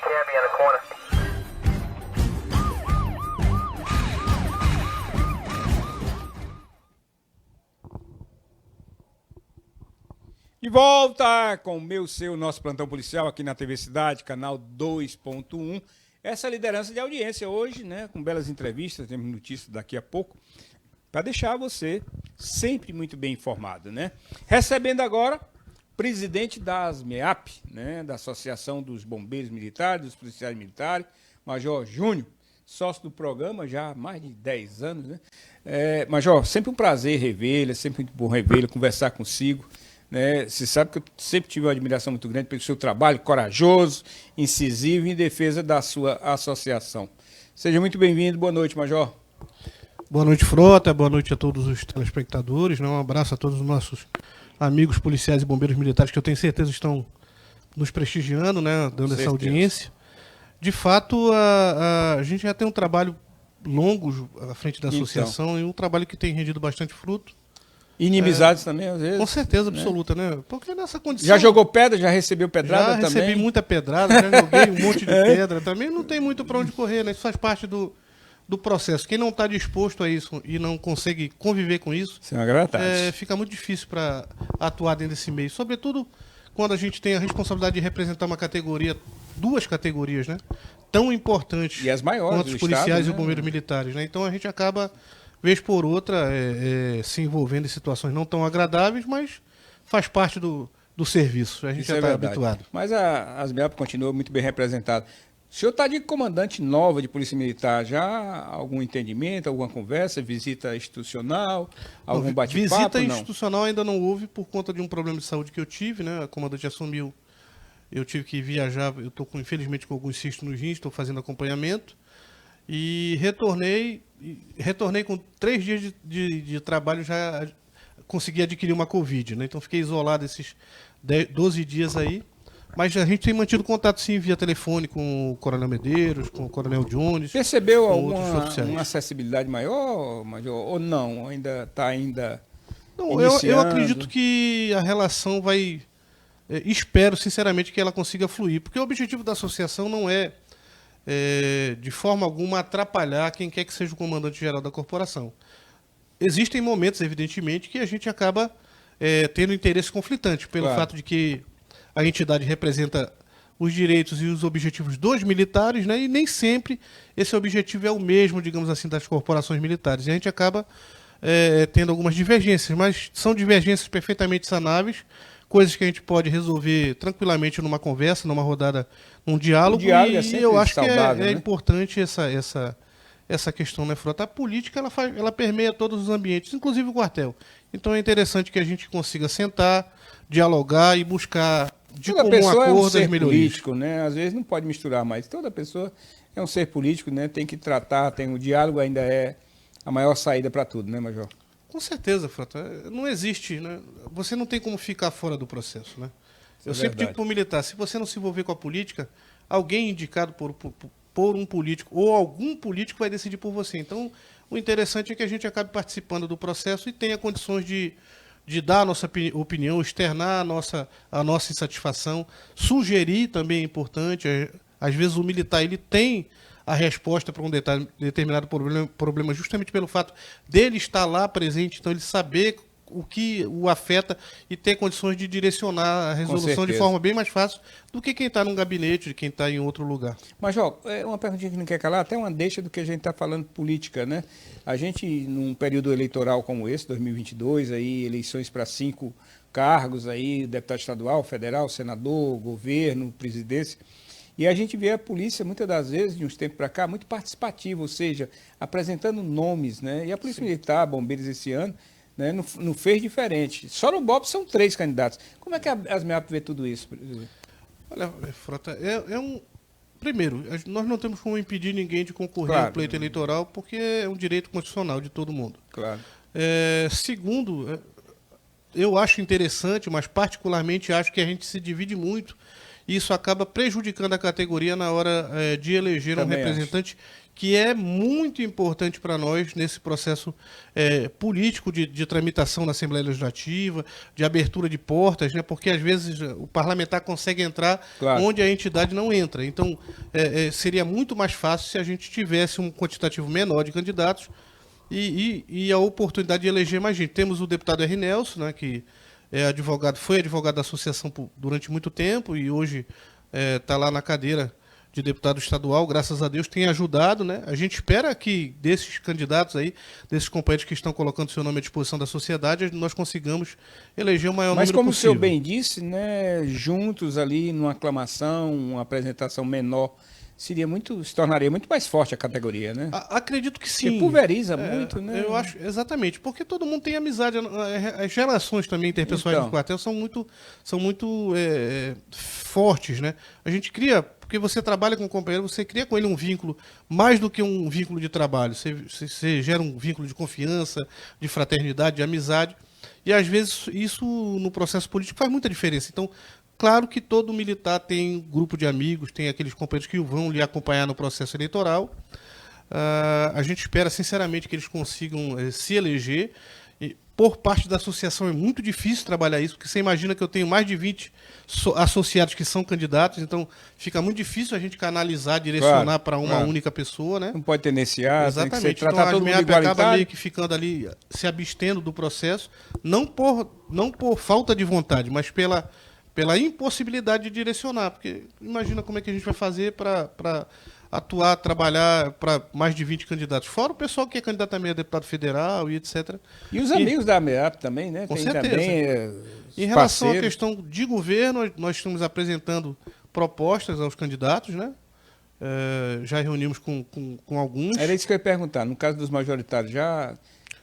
cabbie on the corner. De volta com o nosso plantão policial aqui na TV Cidade, canal 2.1. Essa liderança de audiência hoje, né, com belas entrevistas, temos notícias daqui a pouco, para deixar você sempre muito bem informado, né? Recebendo agora presidente da ASMEAP, né, da Associação dos Bombeiros Militares, dos Policiais Militares, Major Júnior, sócio do programa já há mais de 10 anos, né? Major, sempre um prazer revê-lo, é sempre muito bom revê-lo, conversar consigo. Né? Você sabe que eu sempre tive uma admiração muito grande pelo seu trabalho, corajoso, incisivo em defesa da sua associação. Seja muito bem-vindo, boa noite, Major. Boa noite, Frota, boa noite a todos os telespectadores, né? Um abraço a todos os nossos amigos policiais e bombeiros militares que eu tenho certeza estão nos prestigiando, né? Dando essa audiência. De fato, a gente já tem um trabalho longo à frente da associação e um trabalho que tem rendido bastante fruto. Inimizades também, às vezes. Com certeza absoluta, né? Porque nessa condição... Já jogou pedra, já recebeu pedrada também? Já recebi muita pedrada, já joguei um monte de pedra também. Não tem muito para onde correr, né? Isso faz parte do processo. Quem não está disposto a isso e não consegue conviver com isso, fica muito difícil para atuar dentro desse meio. Sobretudo quando a gente tem a responsabilidade de representar uma categoria, duas categorias, né? Tão importantes e as maiores quanto os policiais estado, e os bombeiros militares, né? Então a gente acaba... vez por outra, se envolvendo em situações não tão agradáveis, mas faz parte do serviço. A gente já está habituado. Mas a ASMEAP continua muito bem representada. O senhor está de comandante nova de Polícia Militar. Já algum entendimento, alguma conversa, visita institucional, algum bate-papo? Visita institucional ainda não houve por conta de um problema de saúde que eu tive, né? A comandante assumiu, eu tive que viajar, eu estou infelizmente com alguns cistos nos rins, estou fazendo acompanhamento. E retornei com 3 dias de trabalho, já consegui adquirir uma Covid, né? Então fiquei isolado esses 12 dias aí. Mas a gente tem mantido contato sim via telefone com o Coronel Medeiros, com o Coronel Jones. Percebeu uma acessibilidade maior, Major, ou não? Ainda está não, eu acredito que a relação vai... espero sinceramente que ela consiga fluir, porque o objetivo da associação não é de forma alguma atrapalhar quem quer que seja o comandante-geral da corporação. Existem momentos, evidentemente, que a gente acaba tendo interesse conflitante, pelo fato de que a entidade representa os direitos e os objetivos dos militares, né, e nem sempre esse objetivo é o mesmo, digamos assim, das corporações militares. E a gente acaba tendo algumas divergências, mas são divergências perfeitamente sanáveis, coisas que a gente pode resolver tranquilamente numa conversa, numa rodada, num diálogo. E eu acho saudável, que é importante essa questão, né, Frota? A política ela permeia todos os ambientes, inclusive o quartel. Então é interessante que a gente consiga sentar, dialogar e buscar de comum acordo as melhorias. Político, né? Às vezes não pode misturar mais. Toda pessoa é um ser político, né? Tem que tratar, o diálogo ainda é a maior saída para tudo, né, Major? Com certeza, Frota. Não existe, né? Você não tem como ficar fora do processo, né? Eu sempre digo para o militar, se você não se envolver com a política, alguém indicado por um político ou algum político vai decidir por você. Então, o interessante é que a gente acabe participando do processo e tenha condições de dar a nossa opinião, externar a nossa insatisfação, sugerir também é importante. Às vezes o militar ele tem a resposta para um determinado problema justamente pelo fato dele estar lá presente, então ele saber o que o afeta e ter condições de direcionar a resolução de forma bem mais fácil do que quem está num gabinete, de quem está em outro lugar. Major, uma perguntinha que não quer calar, até uma deixa do que a gente está falando política, né? A gente, num período eleitoral como esse, 2022, aí, eleições para 5 cargos, aí, deputado estadual, federal, senador, governo, presidência, e a gente vê a polícia, muitas das vezes, de uns tempos para cá, muito participativa, ou seja, apresentando nomes, né? E a Polícia Militar, Bombeiros esse ano, né, não fez diferente. Só no BOP são 3 candidatos. Como é que a ASMEAP vê tudo isso? Olha, Frota, primeiro, nós não temos como impedir ninguém de concorrer ao pleito eleitoral, porque é um direito constitucional de todo mundo. Claro. Segundo, eu acho interessante, mas particularmente acho que a gente se divide muito e isso acaba prejudicando a categoria na hora de eleger um representante que é muito importante para nós nesse processo político de tramitação na Assembleia Legislativa, de abertura de portas, né? Porque às vezes o parlamentar consegue entrar onde a entidade não entra. Então, seria muito mais fácil se a gente tivesse um quantitativo menor de candidatos e a oportunidade de eleger mais gente. Temos o deputado R. Nelson, né, que foi advogado da associação durante muito tempo e hoje está lá na cadeira de deputado estadual, graças a Deus, tem ajudado, né? A gente espera que desses candidatos aí, desses companheiros que estão colocando seu nome à disposição da sociedade, nós consigamos eleger o maior número possível. Mas como o senhor bem disse, né, juntos ali numa aclamação, uma apresentação menor, se tornaria muito mais forte a categoria, né? Acredito que sim. Porque pulveriza muito, né? Eu acho, exatamente, porque todo mundo tem amizade. As relações também interpessoais no quartel são muito fortes, né? A gente cria, porque você trabalha com um companheiro, você cria com ele um vínculo, mais do que um vínculo de trabalho. Você gera um vínculo de confiança, de fraternidade, de amizade. E às vezes isso no processo político faz muita diferença. Então, claro que todo militar tem um grupo de amigos, tem aqueles companheiros que vão lhe acompanhar no processo eleitoral. A gente espera, sinceramente, que eles consigam se eleger. E, por parte da associação é muito difícil trabalhar isso, porque você imagina que eu tenho mais de 20 associados que são candidatos, então fica muito difícil a gente canalizar, direcionar para uma única pessoa, né? Não pode ter tendenciado, exatamente. tem que ser tratar todo mundo acaba meio que ficando ali, se abstendo do processo, não por falta de vontade, mas pela impossibilidade de direcionar, porque imagina como é que a gente vai fazer para atuar, trabalhar para mais de 20 candidatos. Fora o pessoal que é candidato também a deputado federal e etc. E os amigos da AMEAP também, né? Com tem certeza. Também, em relação à questão de governo, nós estamos apresentando propostas aos candidatos, né? Já reunimos com alguns. Era isso que eu ia perguntar. No caso dos majoritários, já...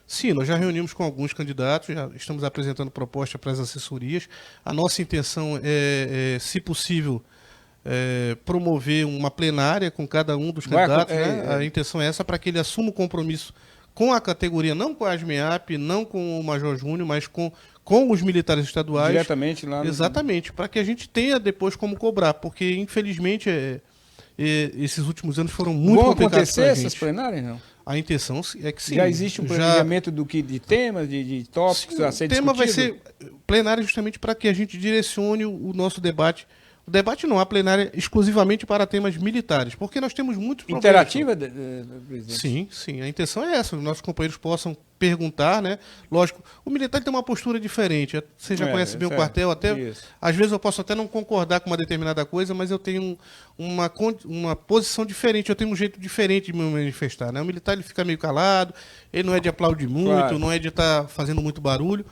Sim, nós já reunimos com alguns candidatos, já estamos apresentando proposta para as assessorias. A nossa intenção é se possível, promover uma plenária com cada um dos candidatos. Né? A intenção é essa, para que ele assuma o compromisso com a categoria, não com a ASMEAP, não com o Major Júnior, mas com os militares estaduais. Diretamente lá no... Exatamente, para que a gente tenha depois como cobrar, porque infelizmente esses últimos anos foram muito complicados para a gente. Vão acontecer essas plenárias, não? A intenção é que sim. Já existe um planejamento de temas, de tópicos a ser discutido? O tema vai ser plenária justamente para que a gente direcione o nosso debate. O debate não há plenária exclusivamente para temas militares, porque nós temos muitos problemas. Interativa, presidente? Sim. A intenção é essa, os nossos companheiros possam perguntar, né? Lógico, o militar tem uma postura diferente. Você já conhece bem o quartel, às vezes eu posso até não concordar com uma determinada coisa, mas eu tenho uma posição diferente, eu tenho um jeito diferente de me manifestar, né? O militar ele fica meio calado, ele não é de aplaudir muito, não é de estar fazendo muito barulho,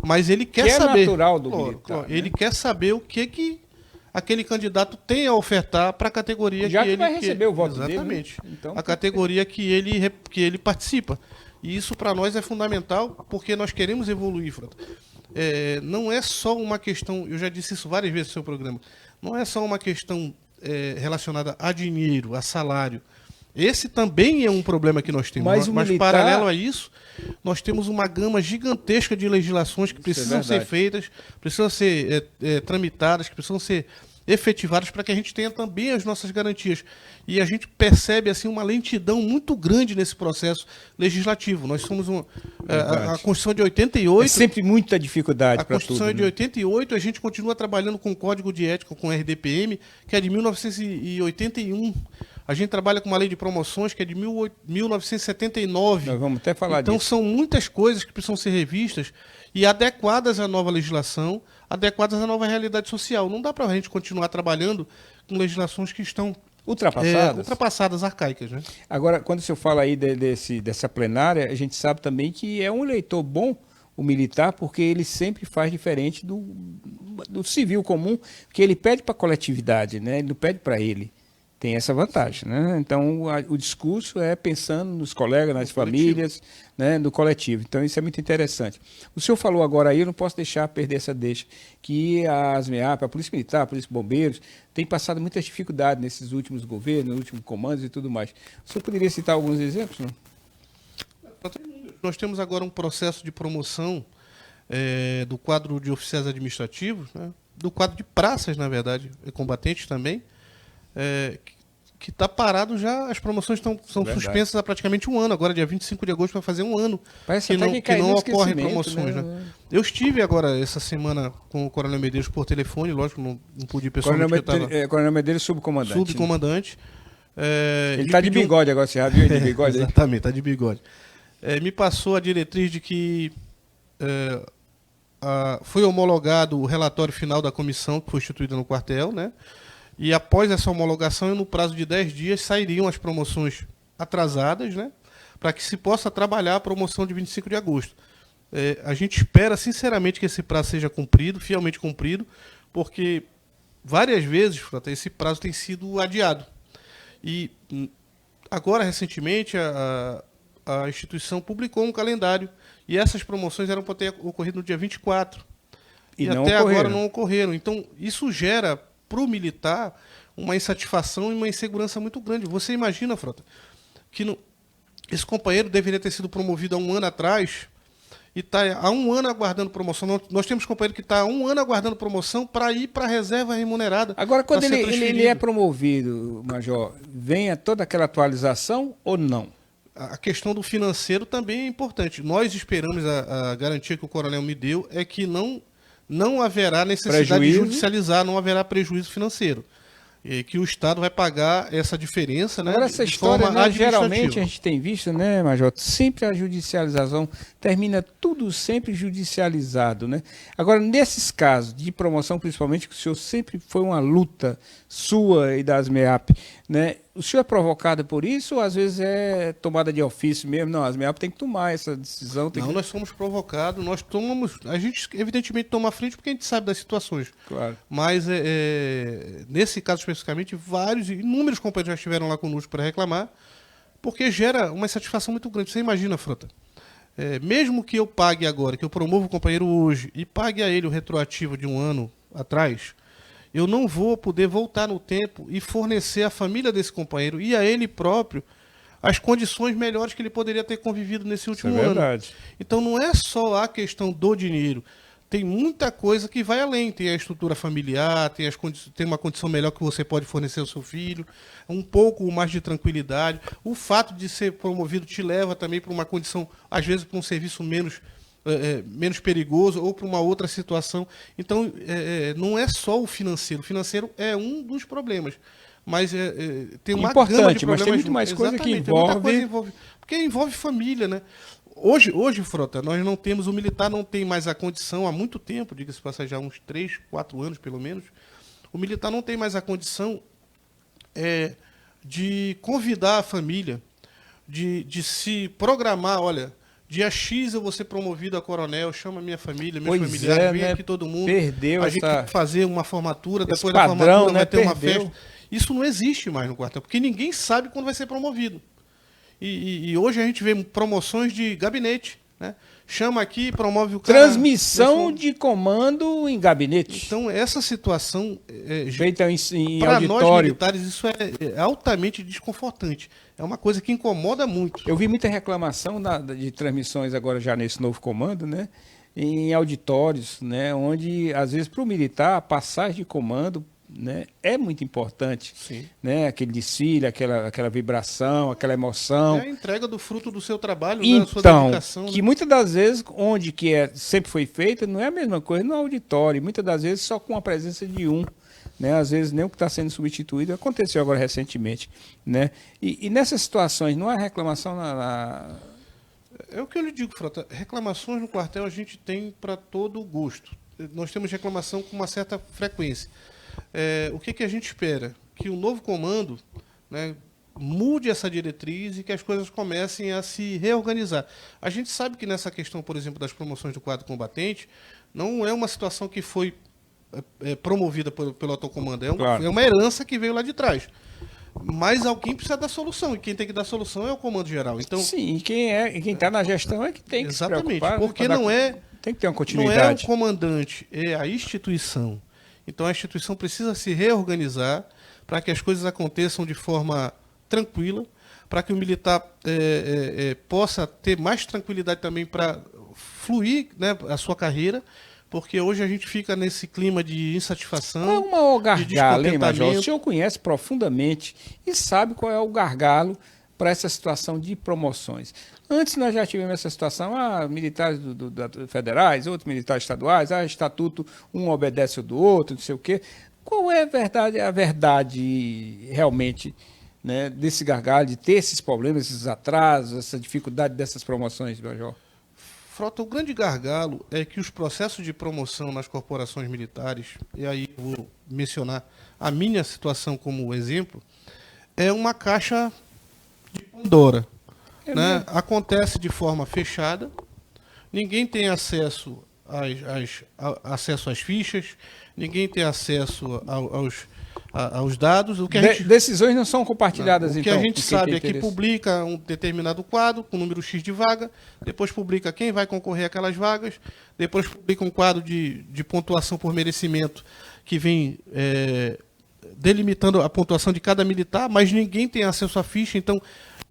mas ele quer saber. É natural do militar. Ele quer saber o que aquele candidato tem a ofertar para a categoria já que ele vai receber o voto exatamente, dele, né? Então, a categoria que ele participa. E isso para nós é fundamental, porque nós queremos evoluir, Frota. Não é só uma questão, eu já disse isso várias vezes no seu programa, não é só uma questão relacionada a dinheiro, a salário. Esse também é um problema que nós temos. Mas paralelo a isso, nós temos uma gama gigantesca de legislações que precisam ser feitas, precisam ser tramitadas, que precisam ser efetivadas para que a gente tenha também as nossas garantias. E a gente percebe assim uma lentidão muito grande nesse processo legislativo. Nós somos a Constituição de 88... É sempre muita dificuldade para tudo. A Constituição é de 88, a gente continua trabalhando com o Código de Ética, com o RDPM, que é de 1981. A gente trabalha com uma lei de promoções que é de 1979. Nós vamos até falar disso. Então são muitas coisas que precisam ser revistas e adequadas à nova legislação, adequadas à nova realidade social. Não dá para a gente continuar trabalhando com legislações que estão ultrapassadas, arcaicas. Né? Agora, quando o senhor fala aí dessa plenária, a gente sabe também que é um eleitor bom, o militar, porque ele sempre faz diferente do civil comum, que ele pede para a coletividade, né? Ele não pede para ele. Tem essa vantagem, né? Então, o discurso é pensando nos colegas, nas famílias, né, no coletivo. Então, isso é muito interessante. O senhor falou agora aí, eu não posso perder essa deixa, que a ASMEAP, a Polícia Militar, a Polícia de Bombeiros, tem passado muitas dificuldades nesses últimos governos, nos últimos comandos e tudo mais. O senhor poderia citar alguns exemplos? Não? Nós temos agora um processo de promoção do quadro de oficiais administrativos, né, do quadro de praças, na verdade, combatentes também, que está parado já, as promoções são suspensas há praticamente um ano, agora dia 25 de agosto vai fazer um ano que não ocorrem promoções. Né? Eu estive agora essa semana com o Coronel Medeiros por telefone, lógico, não pude ir pessoalmente. Coronel Medeiros, subcomandante. Subcomandante. Ele está de bigode agora, você já viu ele de bigode? Exatamente, está de bigode. Me passou a diretriz de que foi homologado o relatório final da comissão que foi instituída no quartel, né? E após essa homologação, no prazo de 10 dias, sairiam as promoções atrasadas, né? Para que se possa trabalhar a promoção de 25 de agosto. A gente espera, sinceramente, que esse prazo seja cumprido, fielmente cumprido, porque várias vezes, Frota, esse prazo tem sido adiado. E agora, recentemente, a instituição publicou um calendário e essas promoções eram para ter ocorrido no dia 24. E até agora não ocorreram. Então, isso gera para o militar uma insatisfação e uma insegurança muito grande. Você imagina, Frota, que esse companheiro deveria ter sido promovido há um ano atrás e está há um ano aguardando promoção. Nós temos companheiro que está há um ano aguardando promoção para ir para a reserva remunerada. Agora, quando ele é promovido, Major, vem toda aquela atualização ou não? A questão do financeiro também é importante. Nós esperamos, a garantia que o coronel me deu é que não haverá necessidade de judicializar, não haverá prejuízo financeiro. E que o Estado vai pagar essa diferença, né? Agora, essa história, né, geralmente a gente tem visto, né, Major, sempre a judicialização termina tudo sempre judicializado, né? Agora, nesses casos de promoção, principalmente, que o senhor sempre foi uma luta sua e das MEAP, né? O senhor é provocado por isso ou às vezes é tomada de ofício mesmo? Não, as MEAP tem que tomar essa decisão. Nós somos provocados, a gente evidentemente toma a frente porque a gente sabe das situações. Claro. Mas nesse caso especificamente, inúmeros companheiros já estiveram lá conosco para reclamar, porque gera uma insatisfação muito grande. Você imagina, Frota, mesmo que eu pague agora, que eu promova o companheiro hoje e pague a ele o retroativo de um ano atrás, eu não vou poder voltar no tempo e fornecer à família desse companheiro e a ele próprio as condições melhores que ele poderia ter convivido nesse último ano. Verdade. Então não é só a questão do dinheiro. Tem muita coisa que vai além. Tem a estrutura familiar, tem uma condição melhor que você pode fornecer ao seu filho, um pouco mais de tranquilidade. O fato de ser promovido te leva também para uma condição, às vezes, para um serviço menos perigoso ou para uma outra situação. Então, não é só o financeiro. O financeiro é um dos problemas. Mas tem uma gama de problemas. Mas tem muito mais coisa que envolve... Porque envolve família, né? Hoje, Frota, nós não temos, o militar não tem mais a condição, há muito tempo, diga-se passar já uns 3, 4 anos pelo menos, o militar não tem mais a condição de convidar a família, de se programar, olha, dia X eu vou ser promovido a coronel, chama minha família, meus familiares, vem aqui todo mundo, a gente vai fazer uma formatura, depois da formatura vai ter uma festa. Isso não existe mais no quartel, porque ninguém sabe quando vai ser promovido. E hoje a gente vê promoções de gabinete, né? Chama aqui, promove o cara. Transmissão de comando em gabinete. Então, essa situação feita em para auditório. Nós militares, isso é altamente desconfortante. É uma coisa que incomoda muito. Eu vi muita reclamação de transmissões agora já nesse novo comando, né? Em auditórios, né? Onde, às vezes, para o militar, a passagem de comando, né, é muito importante. Sim. Né, aquele desfile, aquela vibração, aquela emoção. É a entrega do fruto do seu trabalho, então, da sua dedicação. Que muitas das vezes, onde que sempre foi feita, não é a mesma coisa no auditório. Muitas das vezes só com a presença de um. Né, às vezes nem o que está sendo substituído. Aconteceu agora recentemente. Né? E nessas situações, não há reclamação É o que eu lhe digo, Frota. Reclamações no quartel a gente tem para todo o gosto. Nós temos reclamação com uma certa frequência. O que a gente espera? Que o novo comando, né, mude essa diretriz e que as coisas comecem a se reorganizar. A gente sabe que nessa questão, por exemplo, das promoções do quadro combatente, não é uma situação que foi promovida pelo atual comando, é uma herança que veio lá de trás. Mas alguém precisa dar solução, e quem tem que dar solução é o comando geral. Então, sim, e quem está na gestão é que tem que se preocupar. Porque tem que ter uma continuidade. Não é o comandante, é a instituição. Então a instituição precisa se reorganizar para que as coisas aconteçam de forma tranquila, para que o militar possa ter mais tranquilidade também para fluir, né, a sua carreira, porque hoje a gente fica nesse clima de insatisfação, Qual é o maior de gargalo, hein, Major? O descontentamento. senhor conhece profundamente e sabe qual é o gargalo para essa situação de promoções. Antes nós já tivemos essa situação, militares federais, outros militares estaduais, estatuto, um obedece ao do outro, não sei o quê. Qual é a verdade realmente, né, desse gargalo, de ter esses problemas, esses atrasos, essa dificuldade dessas promoções, Major? Frota, o grande gargalo é que os processos de promoção nas corporações militares, e aí eu vou mencionar a minha situação como exemplo, é uma caixa de Pandora. Né? Acontece de forma fechada, ninguém tem acesso às fichas, ninguém tem acesso aos dados. O que decisões não são compartilhadas, então. O que a gente sabe é que publica um determinado quadro com número X de vaga, depois publica quem vai concorrer àquelas vagas, depois publica um quadro de pontuação por merecimento que vem delimitando a pontuação de cada militar, mas ninguém tem acesso à ficha. Então,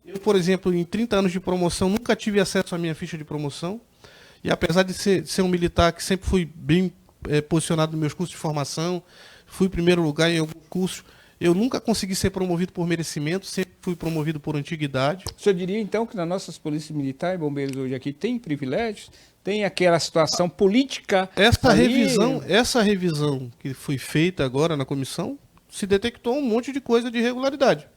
eu, por exemplo, em 30 anos de promoção, nunca tive acesso à minha ficha de promoção. E apesar de ser um militar que sempre fui bem posicionado nos meus cursos de formação, fui em primeiro lugar em alguns cursos, eu nunca consegui ser promovido por merecimento, sempre fui promovido por antiguidade. O senhor diria, então, que nas nossas polícias militares e bombeiros hoje aqui tem privilégios? Tem aquela situação política? Essa revisão que foi feita agora na comissão, se detectou um monte de coisa de irregularidade.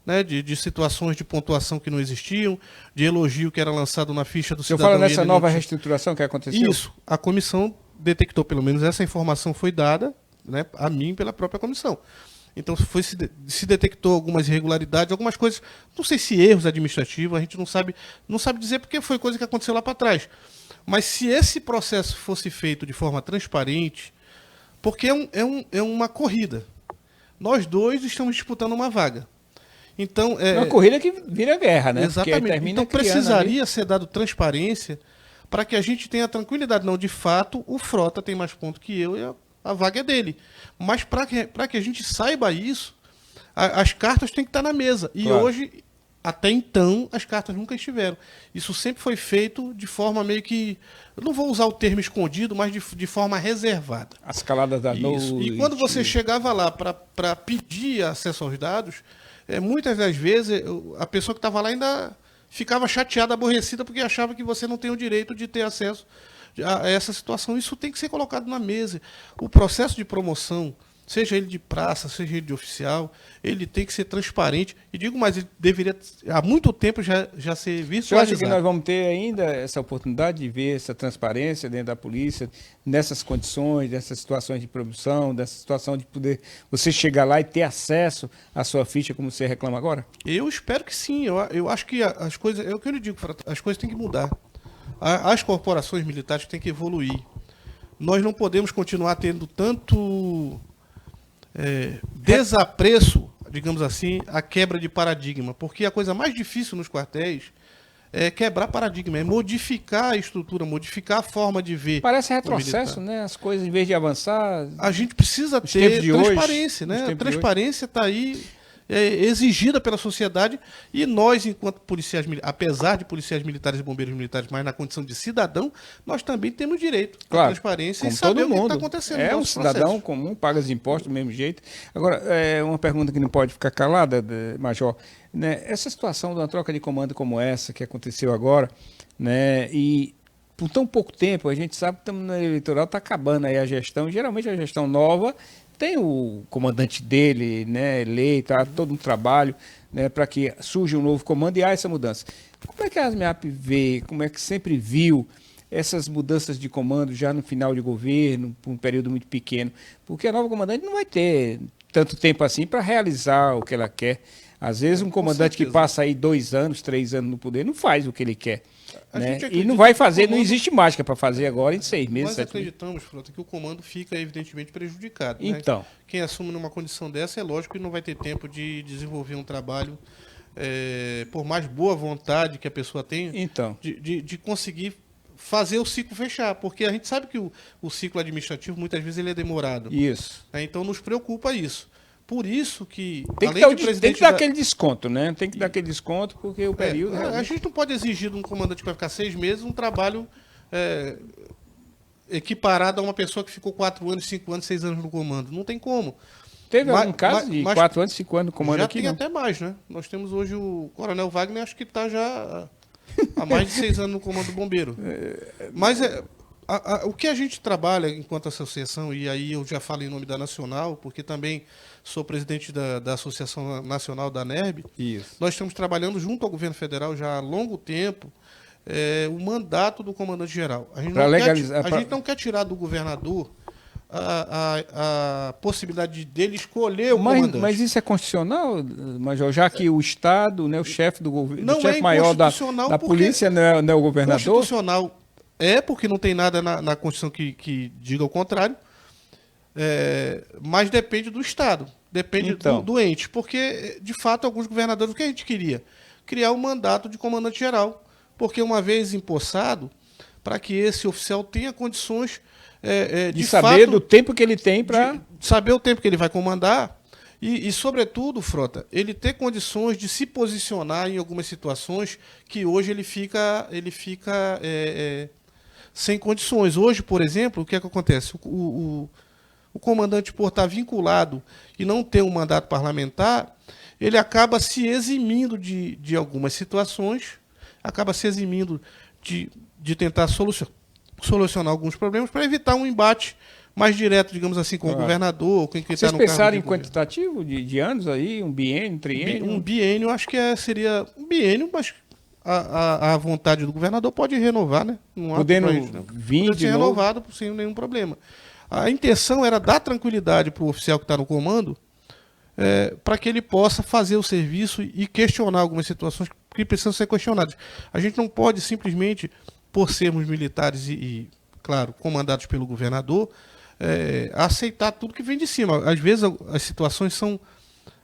Né, de situações de pontuação que não existiam, de elogio que era lançado na ficha do cidadão. Você fala nessa nova reestruturação que aconteceu? Isso. A comissão detectou, pelo menos essa informação foi dada, né, a mim pela própria comissão. Então se detectou algumas irregularidades, algumas coisas, não sei se erros administrativos, a gente não sabe dizer porque foi coisa que aconteceu lá para trás. Mas se esse processo fosse feito de forma transparente, porque é uma corrida. Nós dois estamos disputando uma vaga. Então, é uma corrida que vira guerra, né? Exatamente. Então precisaria ser dado transparência para que a gente tenha tranquilidade. Não, de fato, o Frota tem mais pontos que eu e a vaga é dele. Mas para que a gente saiba isso, as cartas têm que estar na mesa. E claro, hoje, até então, as cartas nunca estiveram. Isso sempre foi feito de forma meio que... Eu não vou usar o termo escondido, mas de forma reservada. As caladas da noite. E quando você chegava lá para pedir acesso aos dados... muitas das vezes a pessoa que estava lá ainda ficava chateada, aborrecida, porque achava que você não tem o direito de ter acesso a essa situação. Isso tem que ser colocado na mesa. O processo de promoção, seja ele de praça, seja ele de oficial, ele tem que ser transparente. E digo mais, ele deveria há muito tempo já ser visualizado. Você acha que nós vamos ter ainda essa oportunidade de ver essa transparência dentro da polícia, nessas condições, dessas situações de promoção, dessa situação de poder você chegar lá e ter acesso à sua ficha como você reclama agora? Eu espero que sim. Eu acho que as coisas, é o que eu lhe digo, as coisas têm que mudar. As corporações militares têm que evoluir. Nós não podemos continuar tendo tanto desapreço, digamos assim, a quebra de paradigma, porque a coisa mais difícil nos quartéis é quebrar paradigma, é modificar a estrutura, modificar a forma de ver. Parece retrocesso, né? As coisas, em vez de avançar... A gente precisa ter transparência, né? A transparência está aí, exigida pela sociedade, e nós, enquanto policiais, apesar de policiais militares e bombeiros militares, mas na condição de cidadão, nós também temos direito à transparência e saber o que está acontecendo. É um cidadão comum, paga os impostos do mesmo jeito. Agora, uma pergunta que não pode ficar calada, Major, né? Essa situação de uma troca de comando como essa que aconteceu agora, né? E por tão pouco tempo, a gente sabe que estamos no eleitoral, está acabando aí a gestão, geralmente a gestão nova tem o comandante dele, né, eleito, há todo um trabalho, né, para que surja um novo comando e há essa mudança. Como é que a ASMEAP vê, como é que sempre viu essas mudanças de comando já no final de governo, por um período muito pequeno? Porque a nova comandante não vai ter tanto tempo assim para realizar o que ela quer. Às vezes um comandante que passa aí 2 anos, 3 anos no poder, não faz o que ele quer. Né? E não vai fazer, não existe mágica para fazer agora em 6 meses. Nós acreditamos, Frota, que o comando fica evidentemente prejudicado. Então. Né? Quem assume numa condição dessa é lógico que não vai ter tempo de desenvolver um trabalho, por mais boa vontade que a pessoa tenha, então, de conseguir fazer o ciclo fechar, porque a gente sabe que o ciclo administrativo muitas vezes ele é demorado. Isso. Então nos preocupa isso. Por isso que... Tem que dar aquele desconto, né? Tem que dar aquele desconto, porque o período... A gente não pode exigir de um comandante que vai ficar 6 meses um trabalho equiparado a uma pessoa que ficou 4 anos, 5 anos, 6 anos no comando. Não tem como. Teve algum caso de 4 anos, 5 anos no comando já aqui? Já tem não? até mais, né? Nós temos hoje o Coronel Wagner, acho que está já há mais de 6 anos no comando do bombeiro. Mas o que a gente trabalha enquanto associação, e aí eu já falo em nome da Nacional, porque também sou presidente da Associação Nacional da NERB, Isso. Nós estamos trabalhando junto ao governo federal já há longo tempo o mandato do comandante-geral. A gente não quer tirar do governador a possibilidade dele escolher o comandante. Mas isso é constitucional, Major? Já que o Estado, né, o chefe do governo, o chefe maior da polícia não é o governador? Constitucional porque não tem nada na Constituição que diga o contrário, mas depende do Estado, depende do ente. Porque, de fato, alguns governadores, o que a gente queria? Criar um mandato de comandante-geral, porque uma vez empossado, para que esse oficial tenha condições de saber do tempo que ele tem para... Saber o tempo que ele vai comandar e, sobretudo, Frota, ele ter condições de se posicionar em algumas situações que hoje ele fica sem condições. Hoje, por exemplo, o que é que acontece? O comandante, por estar vinculado e não ter um mandato parlamentar, ele acaba se eximindo de algumas situações, acaba se eximindo de tentar solucionar alguns problemas para evitar um embate mais direto, digamos assim, com o governador, com quem está no cargo. Vocês pensaram em quantitativo de anos aí? Um biênio, triênio? Um biênio, acho que seria um biênio, mas a vontade do governador pode renovar, né? Não podendo vir de ser renovado sem nenhum problema. A intenção era dar tranquilidade para o oficial que está no comando, para que ele possa fazer o serviço e questionar algumas situações que precisam ser questionadas. A gente não pode simplesmente, por sermos militares e claro, comandados pelo governador, aceitar tudo que vem de cima. Às vezes as situações são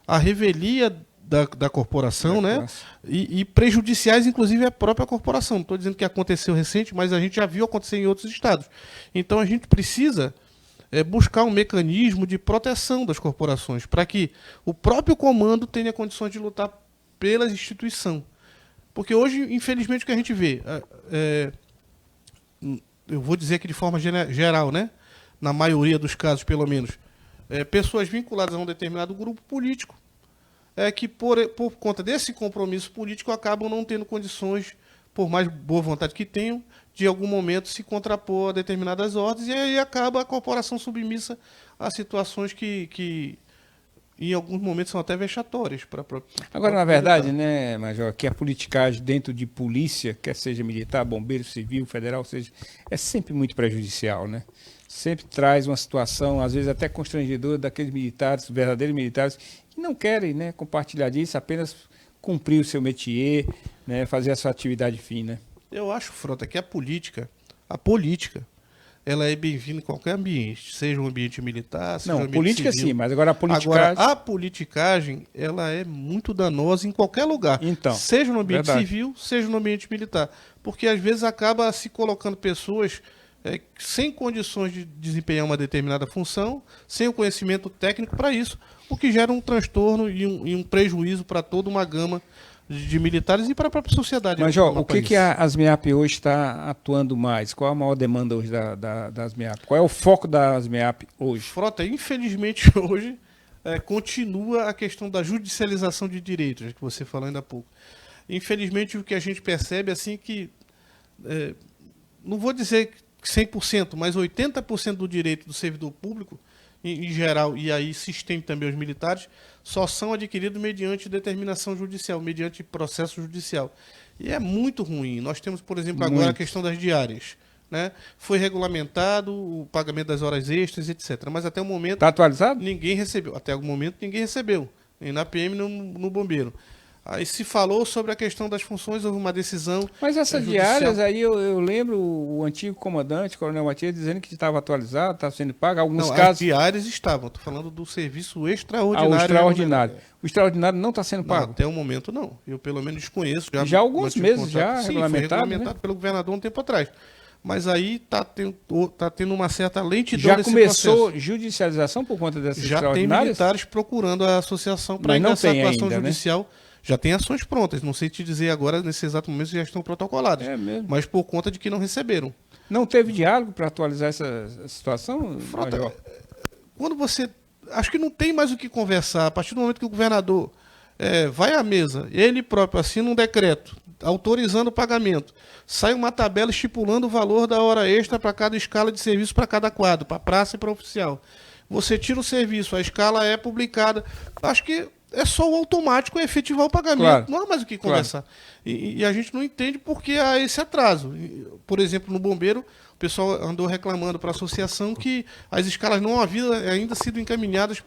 a revelia da corporação, né? E prejudiciais, inclusive, à própria corporação. Não estou dizendo que aconteceu recente, mas a gente já viu acontecer em outros estados. Então a gente precisa buscar um mecanismo de proteção das corporações, para que o próprio comando tenha condições de lutar pela instituição. Porque hoje, infelizmente, o que a gente vê, eu vou dizer que de forma geral, né? Na maioria dos casos, pelo menos, pessoas vinculadas a um determinado grupo político, que por conta desse compromisso político acabam não tendo condições, por mais boa vontade que tenham, de em algum momento se contrapor a determinadas ordens, e aí acaba a corporação submissa a situações que em alguns momentos são até vexatórias. Agora, na verdade, né, Major, que a politicagem dentro de polícia, quer seja militar, bombeiro, civil, federal, seja, é sempre muito prejudicial, né? Sempre traz uma situação, às vezes até constrangedora, daqueles militares, verdadeiros militares, que não querem, né, compartilhar disso, apenas cumprir o seu métier, né, fazer a sua atividade fina. Eu acho, Frota, que a política, ela é bem-vinda em qualquer ambiente, seja um ambiente militar, seja um ambiente política civil. Sim, mas agora a politicagem... Agora, a politicagem, ela é muito danosa em qualquer lugar, então, seja no ambiente civil, seja no ambiente militar, porque às vezes acaba se colocando pessoas sem condições de desempenhar uma determinada função, sem o conhecimento técnico para isso, o que gera um transtorno e um prejuízo para toda uma gama de militares e para a própria sociedade. Mas, o que a ASMEAP hoje está atuando mais? Qual a maior demanda hoje da ASMEAP? Qual é o foco da ASMEAP hoje? Frota, infelizmente, hoje continua a questão da judicialização de direitos, que você falou ainda há pouco. Infelizmente, o que a gente percebe assim que, não vou dizer 100%, mas 80% do direito do servidor público, em geral, e aí se estende também aos militares, só são adquiridos mediante determinação judicial, mediante processo judicial. E é muito ruim. Nós temos, por exemplo, agora a questão das diárias, né? Foi regulamentado o pagamento das horas extras, etc. Mas até o momento... Está atualizado? Ninguém recebeu. Até o momento ninguém recebeu. Nem na PM, nem no bombeiro. Aí se falou sobre a questão das funções, houve uma decisão. Mas essas diárias aí, eu lembro o antigo comandante, Coronel Matias, dizendo que estava atualizado, estava sendo pago. Alguns casos. As diárias estavam, estou falando do serviço extraordinário. O extraordinário. O extraordinário não está sendo pago? Não, até o momento não. Eu pelo menos desconheço. Já há alguns meses já Sim, regulamentado. Foi regulamentado pelo governador um tempo atrás. Mas aí está tendo uma certa lentidão já nesse começou processo. Judicialização por conta dessas já extraordinárias? Já tem militares procurando a associação para ingressar a atuação ainda, judicial. Né? Já tem ações prontas. Não sei te dizer agora, nesse exato momento, se já estão protocoladas. É mesmo. Mas por conta de que não receberam. Não teve diálogo para atualizar essa situação, Frota, Major? quando você... Acho que não tem mais o que conversar. A partir do momento que o governador vai à mesa, ele próprio assina um decreto autorizando o pagamento, sai uma tabela estipulando o valor da hora extra para cada escala de serviço, para cada quadro, para praça e para oficial. Você tira o serviço, a escala é publicada. Acho que é só o automático efetivar o pagamento. Claro. Não há mais o que conversar. Claro. E a gente não entende por que há esse atraso. Por exemplo, no bombeiro, o pessoal andou reclamando para a associação que as escalas não haviam ainda sido encaminhadas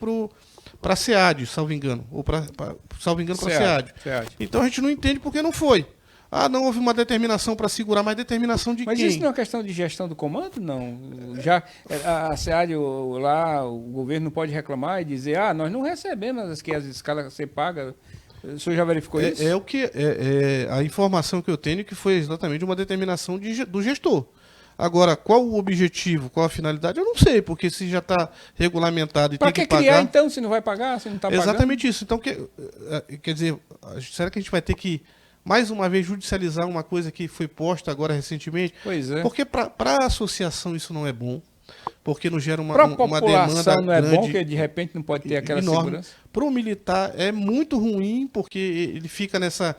para a SEAD, salvo engano. Ou para a SEAD. Então a gente não entende por que não foi. Ah, não houve uma determinação para segurar, mas determinação de quem? Mas isso não é uma questão de gestão do comando, não? Já a SEAD lá, o governo não pode reclamar e dizer, nós não recebemos as escalas que você paga. O senhor já verificou isso? A informação que eu tenho que foi exatamente uma determinação do gestor. Agora, qual o objetivo, qual a finalidade, eu não sei, porque se já está regulamentado e tem que pagar... Para que criar, então, se não vai pagar, se não está pagando? Exatamente isso. Então, quer dizer, será que a gente vai ter que, mais uma vez, judicializar uma coisa que foi posta agora recentemente? Pois é. Porque para a associação isso não é bom, porque não gera uma demanda não é grande, bom, porque de repente não pode ter aquela enorme. Segurança. Para o militar é muito ruim, porque ele fica nessa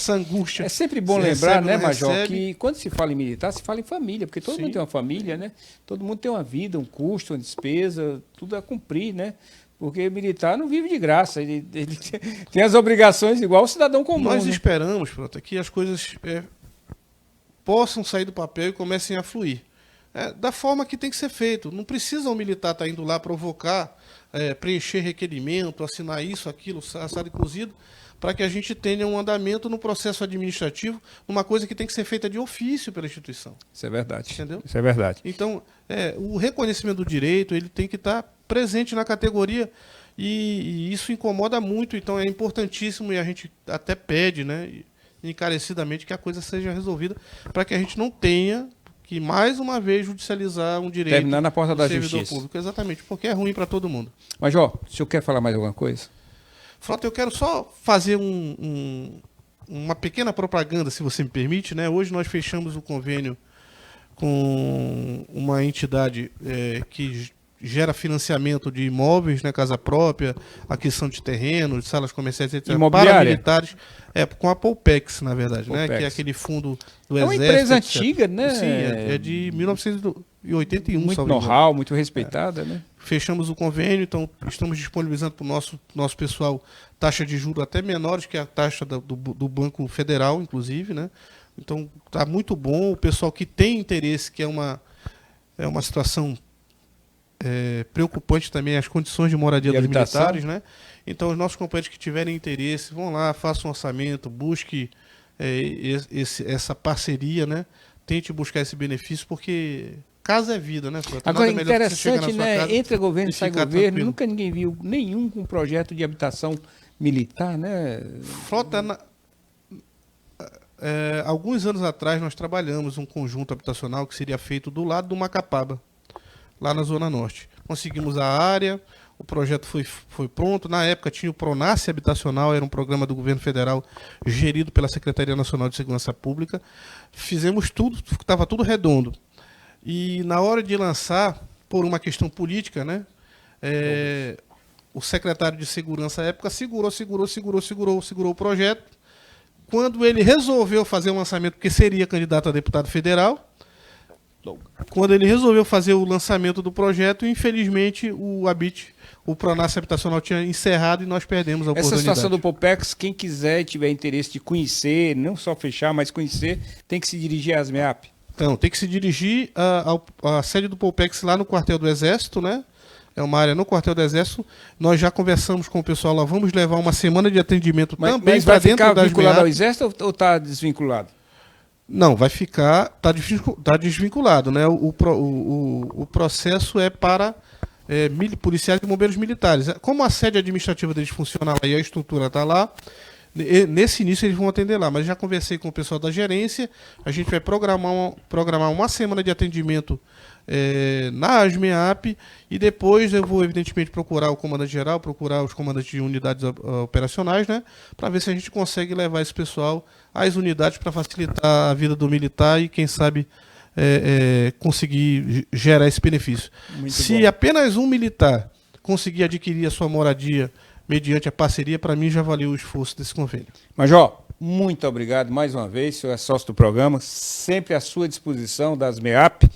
angústia. É sempre bom lembrar, né, Major, que quando se fala em militar, se fala em família, porque todo mundo tem uma família, né? Todo mundo tem uma vida, um custo, uma despesa, tudo a cumprir, né? Porque militar não vive de graça, ele tem as obrigações igual o cidadão comum. Nós né? esperamos, Frota, que as coisas possam sair do papel e comecem a fluir. Da forma que tem que ser feito. Não precisa o militar estar indo lá provocar, preencher requerimento, assinar isso, aquilo, assado e cozido, para que a gente tenha um andamento no processo administrativo, uma coisa que tem que ser feita de ofício pela instituição. Isso é verdade. Entendeu? Isso é verdade. Então, o reconhecimento do direito, ele tem que estar presente na categoria e isso incomoda muito, então é importantíssimo e a gente até pede, né, encarecidamente que a coisa seja resolvida para que a gente não tenha que, mais uma vez, judicializar um direito terminar na porta da servidor justiça. Público. Exatamente, porque é ruim para todo mundo. Major, o senhor quer falar mais alguma coisa? Frota, eu quero só fazer uma pequena propaganda, se você me permite, né? Hoje nós fechamos o convênio com uma entidade que gera financiamento de imóveis, né, casa própria, aquisição de terrenos, de salas comerciais, etc. Para militares, com a Polpex, na verdade, Polpex. Né, que é aquele fundo do Exército. É uma empresa etc. antiga, né? Sim, é de 1981. Muito know-how, muito respeitada, né? Fechamos o convênio, então estamos disponibilizando para o nosso pessoal taxa de juros até menores que a taxa do Banco Federal, inclusive, né? Então está muito bom. O pessoal que tem interesse, que é uma situação preocupante também, as condições de moradia dos militares, né? Então os nossos companheiros que tiverem interesse, vão lá, façam um orçamento, busque essa parceria, né? Tente buscar esse benefício, porque casa é vida, né? Agora, interessante, né? Entra governo, sai governo, tranquilo. Nunca ninguém viu nenhum com projeto de habitação militar, né? Frota, alguns anos atrás nós trabalhamos um conjunto habitacional que seria feito do lado do Macapaba, lá na Zona Norte. Conseguimos a área, o projeto foi pronto. Na época tinha o Pronace Habitacional, era um programa do governo federal gerido pela Secretaria Nacional de Segurança Pública. Fizemos tudo, estava tudo redondo. E na hora de lançar, por uma questão política, né, o secretário de Segurança à época segurou o projeto. Quando ele resolveu fazer o lançamento, porque seria candidato a deputado federal, quando ele resolveu fazer o lançamento do projeto, infelizmente o Pronace Habitacional tinha encerrado e nós perdemos a oportunidade. Essa situação do Polpex, quem quiser e tiver interesse de conhecer, não só fechar, mas conhecer, tem que se dirigir às MEAP. Então, tem que se dirigir à sede do Polpex lá no quartel do Exército, né? É uma área no quartel do Exército. Nós já conversamos com o pessoal lá, vamos levar uma semana de atendimento também para dentro das MEAP. Mas vai ficar vinculado ao Exército ou está desvinculado? Não, vai ficar, tá desvinculado, né? O processo é para policiais e bombeiros militares. Como a sede administrativa deles funciona lá e a estrutura está lá, nesse início eles vão atender lá. Mas já conversei com o pessoal da gerência, a gente vai programar uma semana de atendimento na ASMEAP e depois eu vou, evidentemente, procurar o comandante-geral, procurar os comandantes de unidades operacionais, né? Para ver se a gente consegue levar esse pessoal às unidades para facilitar a vida do militar e, quem sabe, conseguir gerar esse benefício. Se apenas um militar conseguir adquirir a sua moradia mediante a parceria, para mim já valeu o esforço desse convênio. Major, muito obrigado mais uma vez, o senhor é sócio do programa, sempre à sua disposição das MEAP.